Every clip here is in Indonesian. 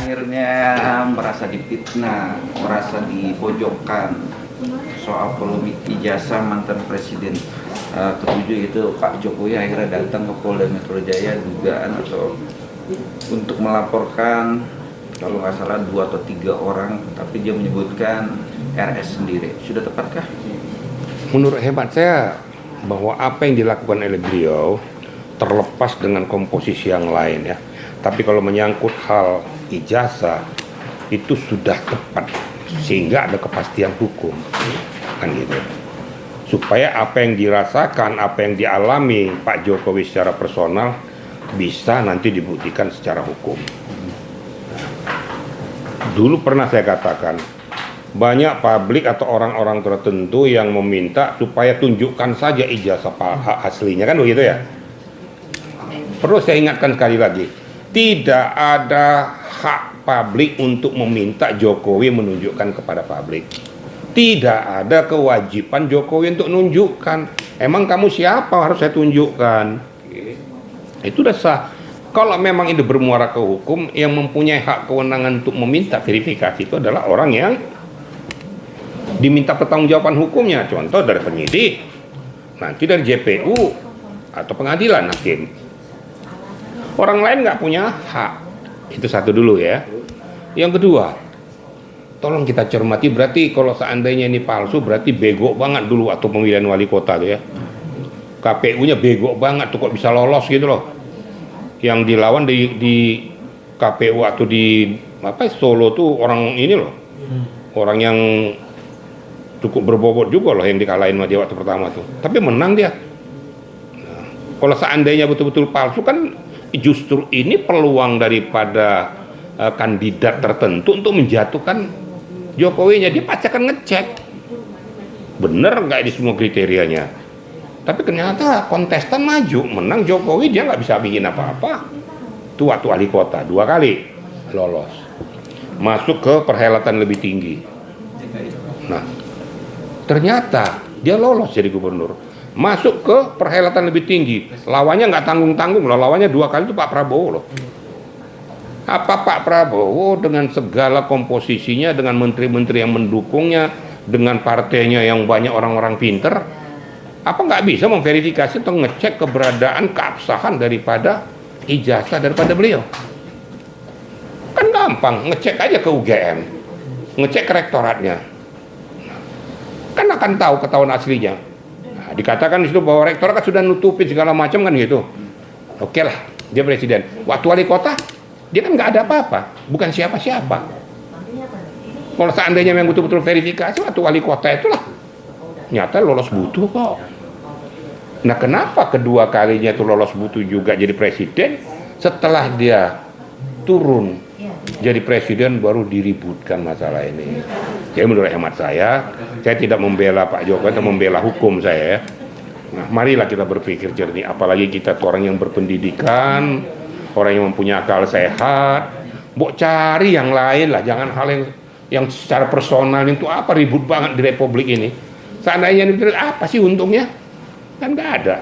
akhirnya merasa difitnah, merasa dipojokkan soal polemik ijazah mantan presiden ketujuh itu Pak Jokowi akhirnya datang ke Polda Metro Jaya dugaan atau untuk melaporkan kalau nggak salah 2 atau 3 orang, tapi dia menyebutkan RS sendiri. Sudah tepatkah? Menurut hemat saya bahwa apa yang dilakukan oleh beliau terlepas dengan komposisi yang lain ya. Tapi kalau menyangkut hal ijazah itu sudah tepat sehingga ada kepastian hukum kan gitu. Supaya apa yang dirasakan, apa yang dialami Pak Jokowi secara personal bisa nanti dibuktikan secara hukum. Dulu pernah saya katakan banyak publik atau orang-orang tertentu yang meminta supaya tunjukkan saja ijazah aslinya kan begitu ya. Perlu saya ingatkan sekali lagi, tidak ada hak publik untuk meminta Jokowi menunjukkan kepada publik. Tidak ada kewajiban Jokowi untuk menunjukkan. Emang kamu siapa harus saya tunjukkan? Itu udah sah. Kalau memang ini bermuara ke hukum, yang mempunyai hak kewenangan untuk meminta verifikasi itu adalah orang yang diminta pertanggungjawaban hukumnya. Contoh dari penyidik, nanti dari JPU atau pengadilan hakim. Orang lain nggak punya hak. Itu satu dulu ya. Yang kedua, tolong kita cermati, berarti kalau seandainya ini palsu berarti bego banget dulu atau pemilihan wali kota tuh ya. KPU-nya bego banget tuh kok bisa lolos gitu loh. Yang dilawan di KPU atau di Solo tuh orang ini loh. Orang yang cukup berbobot juga loh yang dikalahin sama dia waktu pertama tuh. Tapi menang dia. Nah, kalau seandainya betul-betul palsu kan justru ini peluang daripada kandidat tertentu untuk menjatuhkan Jokowinya. Dia pasti akan ngecek bener nggak di semua kriterianya. Tapi ternyata kontestan maju, menang Jokowi, dia nggak bisa bikin apa-apa. Tuh waktu wali kota 2 kali lolos, masuk ke perhelatan lebih tinggi. Nah, ternyata dia lolos jadi gubernur, masuk ke perhelatan lebih tinggi. Lawannya nggak tanggung-tanggung loh, lawannya 2 kali itu Pak Prabowo loh. Apa Pak Prabowo dengan segala komposisinya, dengan menteri-menteri yang mendukungnya, dengan partainya yang banyak orang-orang pinter, apa nggak bisa memverifikasi atau ngecek keberadaan keabsahan daripada ijazah daripada beliau? Kan gampang, ngecek aja ke UGM, ngecek ke rektoratnya, kan akan tahu ketahuan aslinya. Nah, dikatakan di situ bahwa rektorat kan sudah nutupin segala macam kan gitu. Oke lah, dia presiden. Waktu wali kota dia kan nggak ada apa-apa, bukan siapa-siapa. Kalau seandainya yang betul-betul verifikasi waktu wali kota itulah nyata lolos butuh kok. Nah, kenapa kedua kalinya itu lolos butuh juga jadi presiden? Setelah dia turun jadi presiden baru diributkan masalah ini. Jadi menurut hemat saya tidak membela Pak Jokowi atau membela hukum saya ya. Nah, marilah kita berpikir jernih, apalagi kita tuh orang yang berpendidikan, orang yang mempunyai akal sehat. Mbok cari yang lain lah, jangan hal yang secara personal itu apa ribut banget di republik ini. Seandainya ini apa sih untungnya? Kan nggak ada.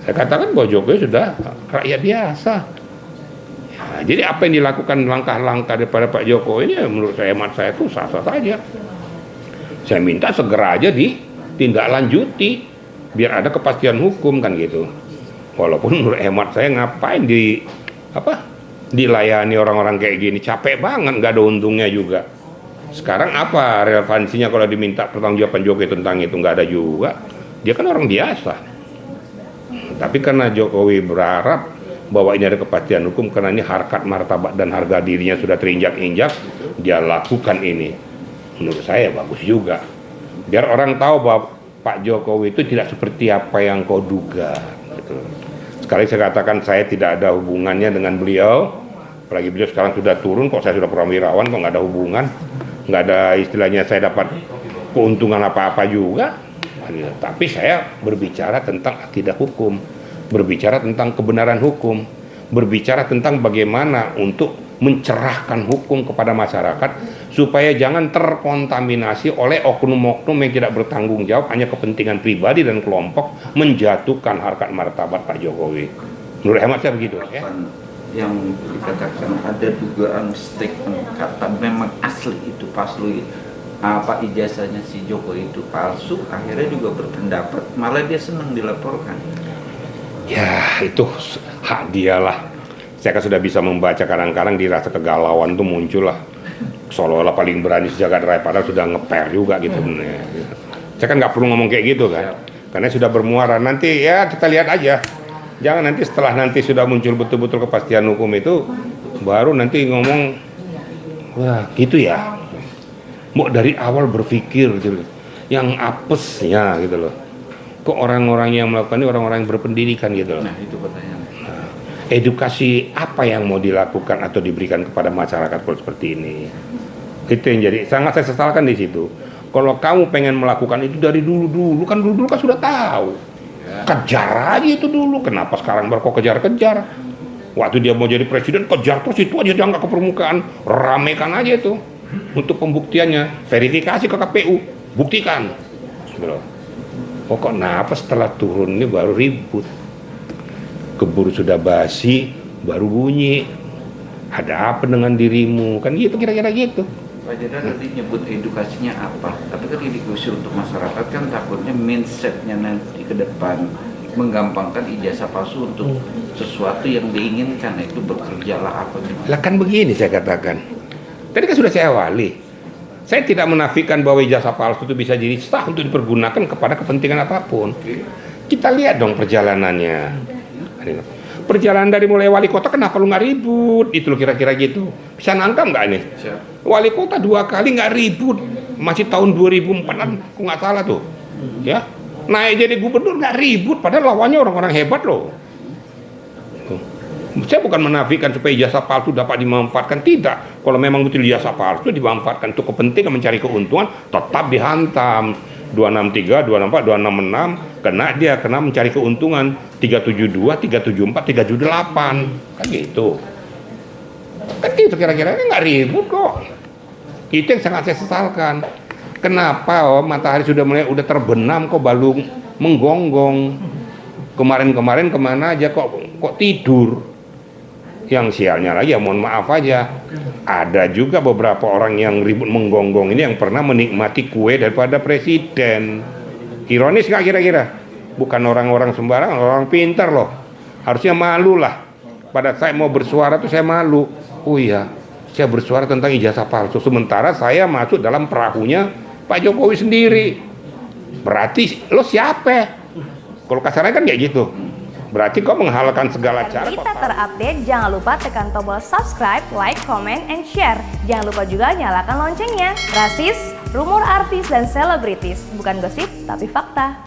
Saya katakan bahwa Jokowi sudah rakyat biasa. Ya, jadi apa yang dilakukan langkah-langkah daripada Pak Jokowi ini menurut saya hemat saya itu sah-sah saja. Saya minta segera aja ditindaklanjuti biar ada kepastian hukum kan gitu. Walaupun menurut hemat saya ngapain dilayani orang-orang kayak gini, capek banget, nggak ada untungnya juga. Sekarang apa relevansinya kalau diminta pertanggungjawaban Jokowi tentang itu? Nggak ada juga. Dia kan orang biasa. Tapi karena Jokowi berharap bahwa ini ada kepastian hukum, karena ini harkat martabat dan harga dirinya sudah terinjak-injak, dia lakukan ini. Menurut saya bagus juga. Biar orang tahu bahwa Pak Jokowi itu tidak seperti apa yang kau duga. Gitu. Sekali saya katakan saya tidak ada hubungannya dengan beliau. Apalagi beliau sekarang sudah turun, kok saya sudah purnawirawan, kok nggak ada hubungan. Nggak ada istilahnya saya dapat keuntungan apa-apa juga. Tapi saya berbicara tentang akidah hukum, berbicara tentang kebenaran hukum, berbicara tentang bagaimana untuk mencerahkan hukum kepada masyarakat supaya jangan terkontaminasi oleh oknum-oknum yang tidak bertanggung jawab hanya kepentingan pribadi dan kelompok menjatuhkan harkat martabat Pak Jokowi. Menurut hemat saya begitu ya. yang dikatakan ada dugaan statement kata memang asli itu palsu, apa ijazahnya si Joko itu palsu, akhirnya juga berpendapat malah dia senang dilaporkan. Ya itu hak dia lah. Saya kan sudah bisa membaca kadang-kadang dirasa kegalauan tuh muncul lah. Seolah-olah paling berani sejagat raya, padahal sudah ngeper juga gitu. Saya kan nggak perlu ngomong kayak gitu kan, karena sudah bermuara. Nanti ya kita lihat aja. Jangan nanti setelah nanti sudah muncul betul-betul kepastian hukum itu, baru nanti ngomong, wah gitu ya. Mau dari awal berpikir gitu, yang apesnya gitu loh. Kok orang-orang yang melakukan ini orang-orang yang berpendidikan gitu loh. Nah itu pertanyaan. Edukasi apa yang mau dilakukan atau diberikan kepada masyarakat kalau seperti ini? Itu yang jadi sangat saya sesalkan di situ. Kalau kamu pengen melakukan itu dari dulu kan sudah tahu. Kejar aja itu dulu. Kenapa sekarang baru kok kejar-kejar? Waktu dia mau jadi presiden kejar terus itu aja, dia nggak ke permukaan. Ramekan aja itu untuk pembuktiannya. Verifikasi ke KPU, buktikan. Kok kenapa setelah turun ini baru ribut? Keburu sudah basi baru bunyi. Ada apa dengan dirimu? Kan gitu kira-kira gitu. Pak Jeddah tadi nyebut edukasinya apa, tapi kan edukasi untuk masyarakat kan takutnya mindsetnya nanti ke depan menggampangkan ijazah palsu untuk sesuatu yang diinginkan, itu bekerjalah apa gitu. Lah kan begini saya katakan, tadi kan sudah saya awali, saya tidak menafikan bahwa ijazah palsu itu bisa jadi sah untuk dipergunakan kepada kepentingan apapun. Kita lihat dong perjalanannya. Perjalanan dari mulai wali kota, kenapa lu nggak ribut? Itu lo kira-kira gitu. Bisa nangkap nggak nih? Wali kota 2 kali nggak ribut, masih tahun 2004-an, kok nggak salah tuh, ya. Naik jadi gubernur nggak ribut, padahal lawannya orang-orang hebat loh. Tuh. Saya bukan menafikan supaya ijazah palsu dapat dimanfaatkan, tidak. Kalau memang betul ijazah palsu dimanfaatkan untuk kepentingan mencari keuntungan, tetap dihantam. 263, 264, 266, kena mencari keuntungan 372, 374, 378, kan gitu. Kan gitu kira-kira, nggak ribut kok. Itu yang sangat saya sesalkan. Kenapa matahari sudah udah terbenam kok baru menggonggong. Kemarin-kemarin kemana aja kok tidur. Yang sialnya lagi ya mohon maaf aja, ada juga beberapa orang yang ribut menggonggong ini yang pernah menikmati kue daripada presiden. Ironis nggak kira-kira? Bukan orang-orang sembarangan, orang pintar loh. Harusnya malu lah. Pada saya mau bersuara tuh saya malu. Oh iya, saya bersuara tentang ijazah palsu, sementara saya masuk dalam perahunya Pak Jokowi sendiri. Berarti lo siapa? Kalau kasarnya kan kayak gitu. Berarti kok menghalalkan segala cara. Kita terupdate, jangan lupa tekan tombol subscribe, like, comment, and share. Jangan lupa juga nyalakan loncengnya. Rasis, rumor artis dan selebritis, bukan gosip tapi fakta.